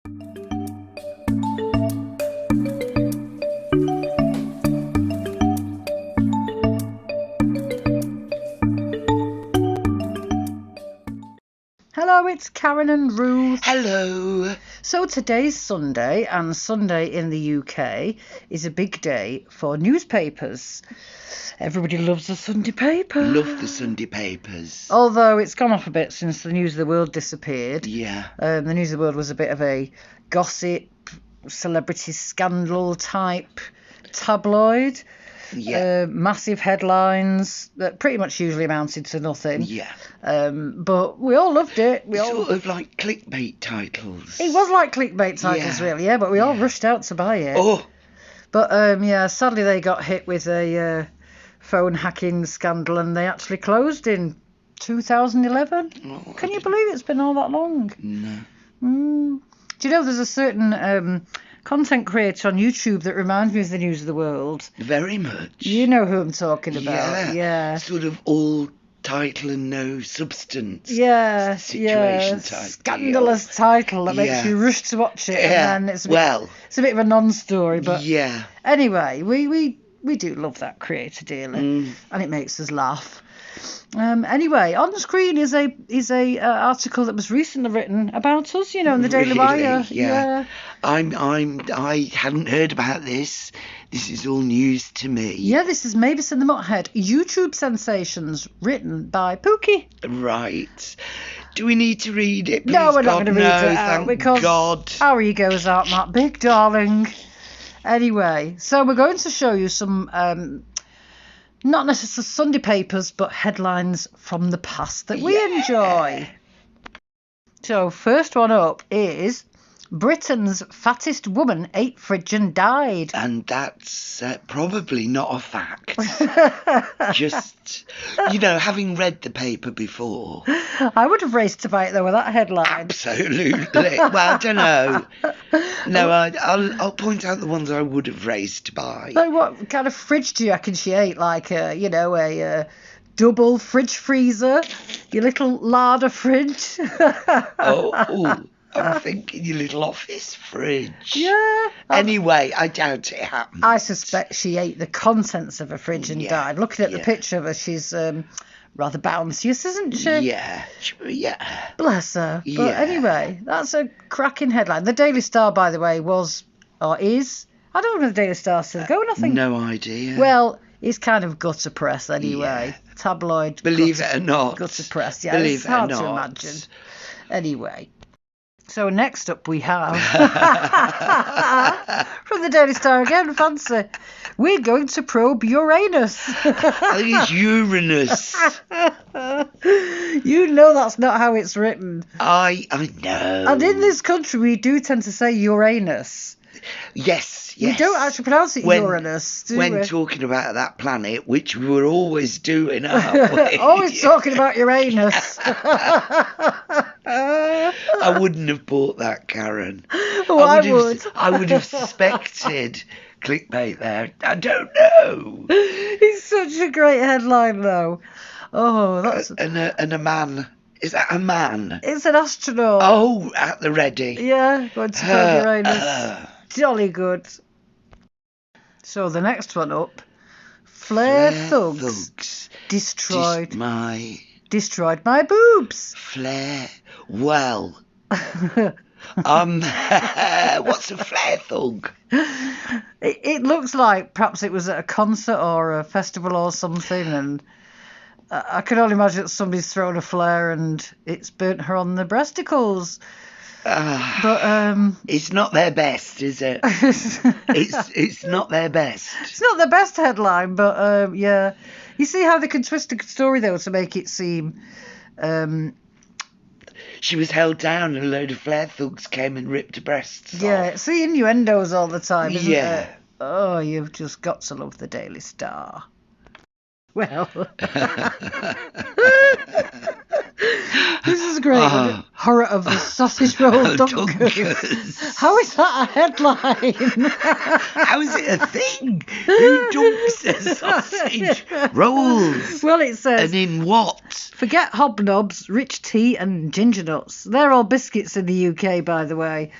Hello, it's Karen and Ruth. Hello. So today's Sunday, and Sunday in the UK is a big day for newspapers. Everybody loves a Sunday paper. Love the Sunday papers. Although it's gone off a bit since the News of the World disappeared. Yeah. The News of the World was a bit of a gossip, celebrity scandal type tabloid. Yeah. Massive headlines that pretty much usually amounted to nothing. Yeah. But we all loved it. Sort of like clickbait titles. It was like clickbait titles, really, yeah, but we all rushed out to buy it. Oh. But, sadly they got hit with a phone hacking scandal and they actually closed in 2011. Oh, Can you believe it's been all that long? No. Do you know there's a certain content creator on YouTube that reminds me of the News of the World? Very much. You know who I'm talking about. Yeah. Sort of all title and no substance. Yeah. Situation type. Scandalous title that makes you rush to watch it. Yeah. And then it's a bit of a non-story. But yeah. Anyway, we do love that creator dearly, and it makes us laugh. Anyway, on the screen is a article that was recently written about us, in the Daily Wire. Yeah. I hadn't heard about this. This is all news to me. Yeah, this is Mavis and the Mutthead, YouTube sensations, written by Pookie. Right. Do we need to read it? Please, No, we're not God, going to read it out thank because God. our egos aren't that big, darling. Anyway, so we're going to show you some not necessarily Sunday papers, but headlines from the past that we enjoy. So, first one up is Britain's fattest woman ate fridge and died. And that's probably not a fact. Just, having read the paper before. I would have raced to buy it, though, with that headline. Absolutely. Well, I don't know. No, I'll point out the ones I would have raced to buy. So what kind of fridge do you reckon she ate? Like, a double fridge freezer? Your little larder fridge? I'm thinking your little office fridge. Yeah. Anyway, I doubt it happened. I suspect she ate the contents of a fridge and died. Looking at the picture of her, she's rather bounteous, isn't she? Yeah. Bless her. But anyway, that's a cracking headline. The Daily Star, by the way, was, or is, I don't know if the Daily Star's still going, I think. No idea. Well, it's kind of gutter press anyway. Yeah. Tabloid. Believe it or not. Gutter press, yeah. It's hard to imagine. Anyway. So next up we have, from the Daily Star again, fancy, we're going to probe Uranus. I think it's Uranus. You know that's not how it's written. I know. And in this country we do tend to say Uranus. Yes. We don't actually pronounce it Uranus, do when we? talking about that planet, which we were always doing, aren't we? Always talking about Uranus. I wouldn't have bought that, Karen. I would have suspected clickbait there. I don't know. It's such a great headline, though. Oh, that's and a man. Is that a man? It's an astronaut. Oh, at the ready. Yeah, going to probe Uranus. Jolly good. So the next one up, Flare Thugs destroyed my boobs. Flare. Well. What's a flare thug? It looks like perhaps it was at a concert or a festival or something, and I can only imagine that somebody's thrown a flare and it's burnt her on the breasticles. But it's not their best, is it? It's not their best. It's not the best headline, but yeah. You see how they can twist a story though to make it seem. She was held down and a load of flare thugs came and ripped her breasts off. Yeah, it's the innuendos all the time, isn't it? Oh, you've just got to love the Daily Star. Well. This is great. Oh. Horror of the sausage roll dunkers. Dunkers. How is that a headline? How is it a thing? Who dunks their sausage rolls? Well, it says, And in what? forget hobnobs, rich tea and ginger nuts. They're all biscuits in the UK, by the way.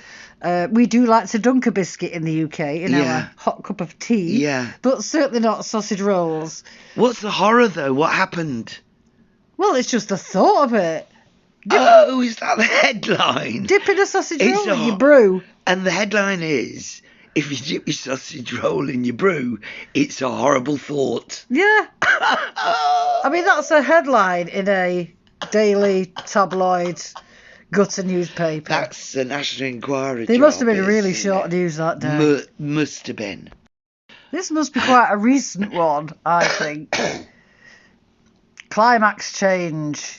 We do like to dunk a biscuit in the UK in our hot cup of tea. Yeah. But certainly not sausage rolls. What's the horror, though? What happened? Well, it's just the thought of it. Oh, is that the headline? Dipping a sausage It's roll in a your brew. And the headline is, if you dip your sausage roll in your brew, it's a horrible thought. Yeah. I mean, that's a headline in a daily tabloid gutter newspaper. That's the National Enquirer. They must have been job, really isn't short it? news that day. Must have been. This must be quite a recent one, I think. Climax change.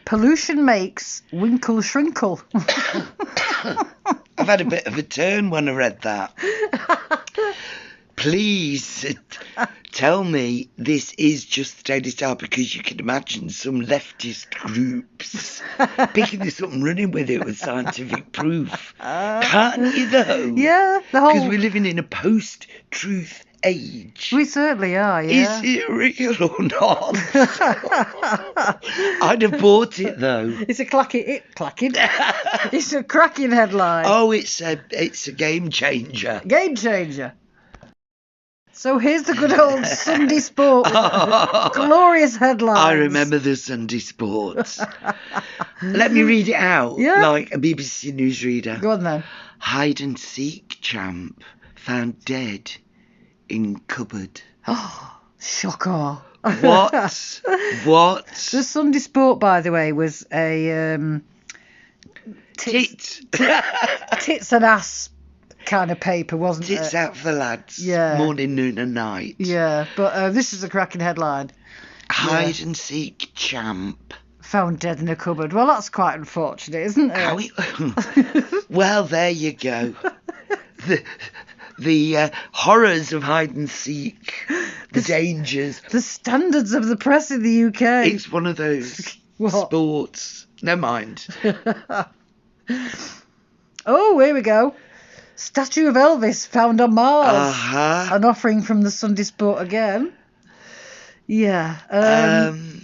Pollution makes Winkle shrinkle. I've had a bit of a turn when I read that. Please tell me this is just the Daily Star, because you can imagine some leftist groups picking this up and running with it with scientific proof. Can't you, though? Yeah, the whole... Because we're living in a post-truth age. We certainly are, yeah. Is it real or not? I'd have bought it, though. It's a clacking. It's a cracking headline. Oh, it's a game changer. Game changer. So here's the good old Sunday Sport. Glorious headlines. I remember the Sunday Sports. Let me read it out, like a BBC newsreader. Go on then. Hide and seek champ found dead in cupboard. Oh, shocker. What? What? The Sunday Sport, by the way, was a tits and ass kind of paper, wasn't it? Tits out for the lads. Yeah. Morning, noon and night. Yeah, but this is a cracking headline. Hide and seek champ. Found dead in a cupboard. Well, that's quite unfortunate, isn't it? Well, there you go. The horrors of hide and seek, the dangers. The standards of the press in the UK. It's one of those sports. Never mind. Oh, here we go. Statue of Elvis found on Mars. Uh-huh. An offering from the Sunday Sport again. Yeah.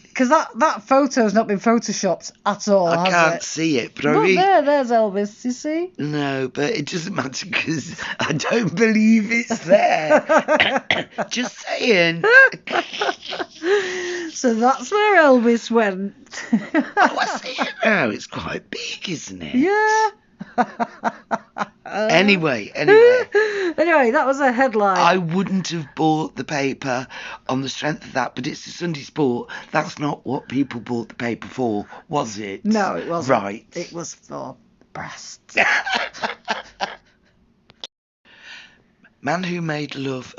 Because that photo's not been photoshopped at all, I has can't it? see it, but Look there's Elvis, you see? No, but it doesn't matter because I don't believe it's there. Just saying. So that's where Elvis went. Oh, I see it now. It's quite big, isn't it? Yeah. Anyway, that was a headline. I wouldn't have bought the paper on the strength of that, but it's the Sunday Sport. That's not what people bought the paper for, was it? No, it wasn't. Right. It was for breasts. Man Who Made Love.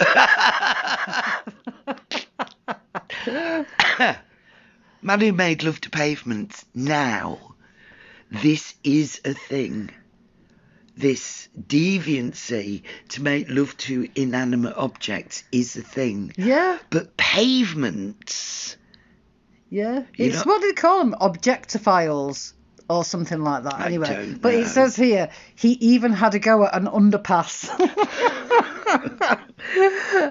Man Who Made Love to Pavement. Now, this is a thing. This deviancy to make love to inanimate objects is a thing. Yeah. But pavements... Yeah. It's what do they call them? Objectophiles or something like that. Anyway. Don't but know. it says here, he even had a go at an underpass.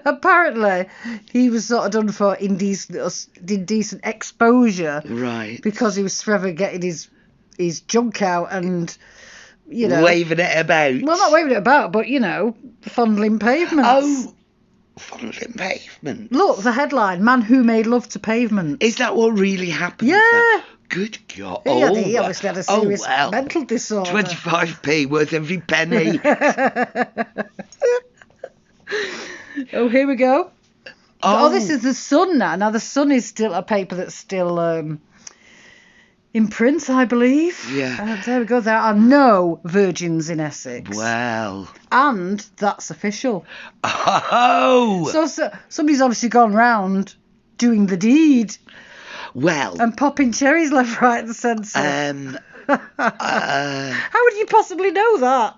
Apparently, he was sort of done for indecent exposure. Right. Because he was forever getting his junk out and... You know, waving it about. Well, not waving it about, but, fondling pavements. Oh, fondling pavement. Look, the headline, Man Who Made Love to Pavement. Is that what really happened? Yeah. Good God. He obviously had a serious mental disorder. 25p worth every penny. Oh, here we go. Oh, this is the Sun now. Now, the Sun is still a paper that's still... in print, I believe. Yeah. There we go. There are no virgins in Essex. Well. And that's official. Oh. So somebody's obviously gone round doing the deed. Well. And popping cherries left, right, and centre. How would you possibly know that?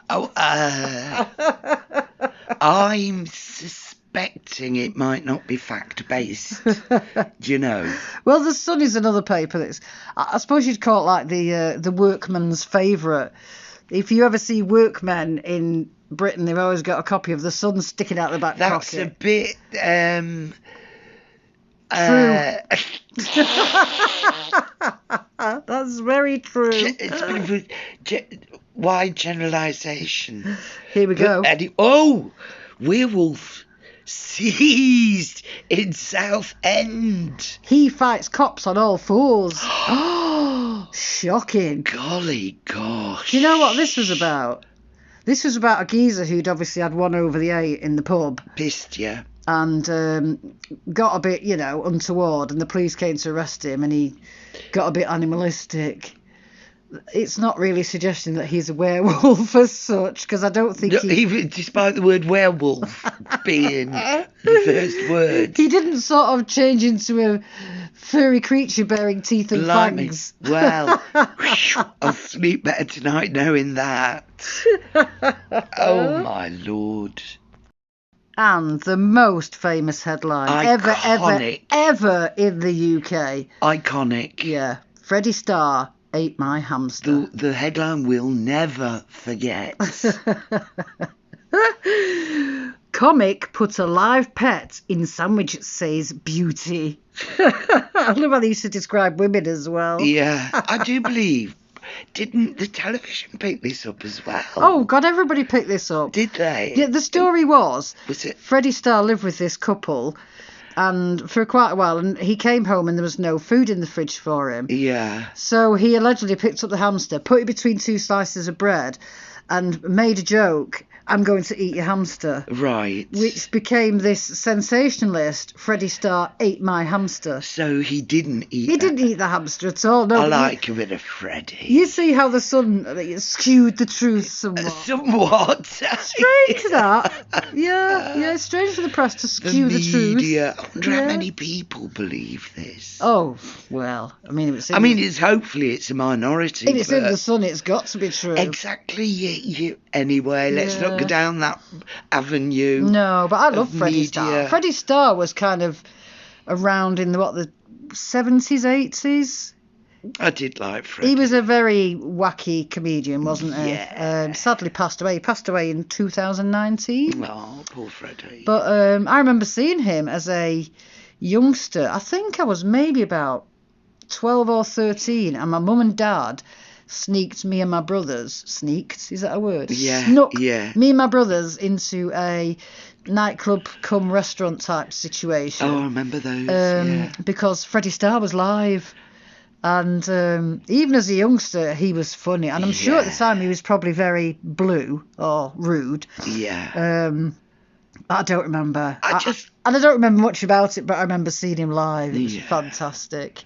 I'm suspecting suspecting it might not be fact-based. Do you know? Well, The Sun is another paper that's, I suppose you'd call it like the workman's favourite. If you ever see workmen in Britain, they've always got a copy of The Sun sticking out the back That's pocket. a bit... That's very true. It's a bit of a wide generalisation. Here we go. Werewolf seized in Southend. He fights cops on all fours. Oh, shocking. Golly gosh. Do you know what this was about? This was about a geezer who'd obviously had one over the 8 in the pub. Pissed you. And got a bit, untoward, and the police came to arrest him, and he got a bit animalistic. It's not really suggesting that he's a werewolf as such, because I don't think even despite the word werewolf being the first word. He didn't sort of change into a furry creature bearing teeth and Blimey. fangs. Well, I'll sleep better tonight knowing that. Oh my lord. And the most famous headline Iconic. ever in the UK. Iconic. Yeah. Freddie Starr ate my hamster. The headline we'll never forget. Comic put a live pet in sandwich, says beauty. I love how they used to describe women as well. Yeah, I do believe. Didn't the television pick this up as well? Oh, God, everybody picked this up. Did they? Yeah, the story was it? Freddie Starr lived with this couple and for quite a while, and he came home and there was no food in the fridge for him. Yeah. So he allegedly picked up the hamster, put it between 2 slices of bread, and made a joke, "I'm going to eat your hamster." Right. Which became this sensationalist, Freddie Starr ate my hamster. So he didn't eat He didn't eat the hamster at all. No, I like a bit of Freddie. You see how the Sun skewed the truth somewhat. Somewhat. Strange that. Yeah, it's strange for the press to skew the truth. Media. I wonder how many people believe this. Oh, well, I mean, if it's hopefully it's a minority. If it's in the Sun, it's got to be true. Exactly. Anyway, let's not go down that avenue. No, but I love Freddie Starr. Freddie Starr was kind of around in the 70s, 80s. I did like Freddie. He was a very wacky comedian, wasn't he? Yeah. Sadly passed away. He passed away in 2019. Oh, poor Freddie. But I remember seeing him as a youngster. I think I was maybe about 12 or 13, and my mum and dad sneaked me and my brothers. Sneaked? Is that a word? Yeah. Snuck yeah. me and my brothers into a nightclub cum restaurant type situation. Oh, I remember those. Because Freddie Starr was live. And even as a youngster, he was funny. And I'm sure at the time he was probably very blue or rude. Yeah. I don't remember. I don't remember much about it, but I remember seeing him live. It was fantastic.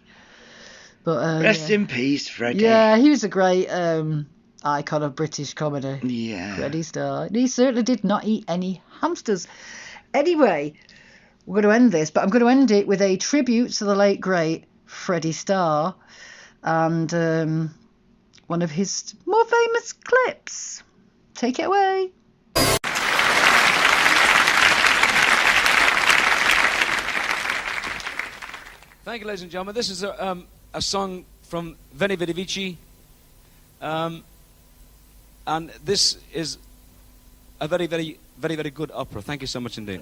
But rest in peace, Freddie. Yeah, he was a great icon of British comedy. Yeah. Freddie Starr. He certainly did not eat any hamsters. Anyway, we're going to end this, but I'm going to end it with a tribute to the late, great Freddie Starr and one of his more famous clips. Take it away. Thank you, ladies and gentlemen. This is a song from Veni Vidi Vici, and this is a very, very, very, very good opera. Thank you so much indeed.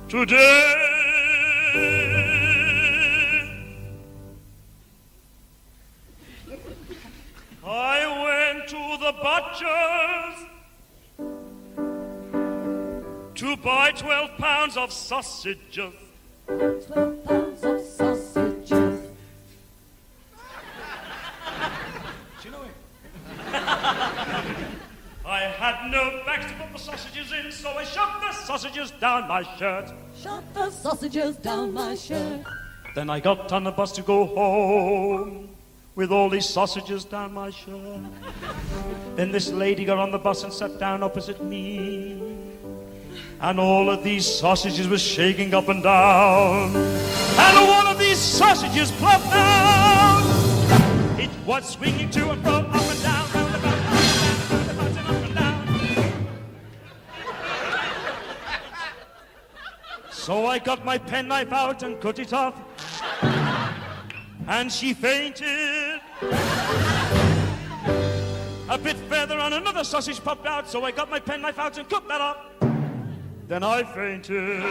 Today I went to the butcher's to buy 12 pounds of sausages. 12 pounds of sausages. Do you know him? I had no bags to put the sausages in, so I shoved the sausages down my shirt. Shove the sausages down my shirt. Then I got on the bus to go home with all these sausages down my shirt. Then this lady got on the bus and sat down opposite me. And all of these sausages were shaking up and down. And one of these sausages plopped down. It It was swinging to and fro, up and down, round about, and up and down. So I got my penknife out and cut it off, and she fainted. A bit further on, another sausage popped out, so I got my penknife out and cut that off. Then I fainted.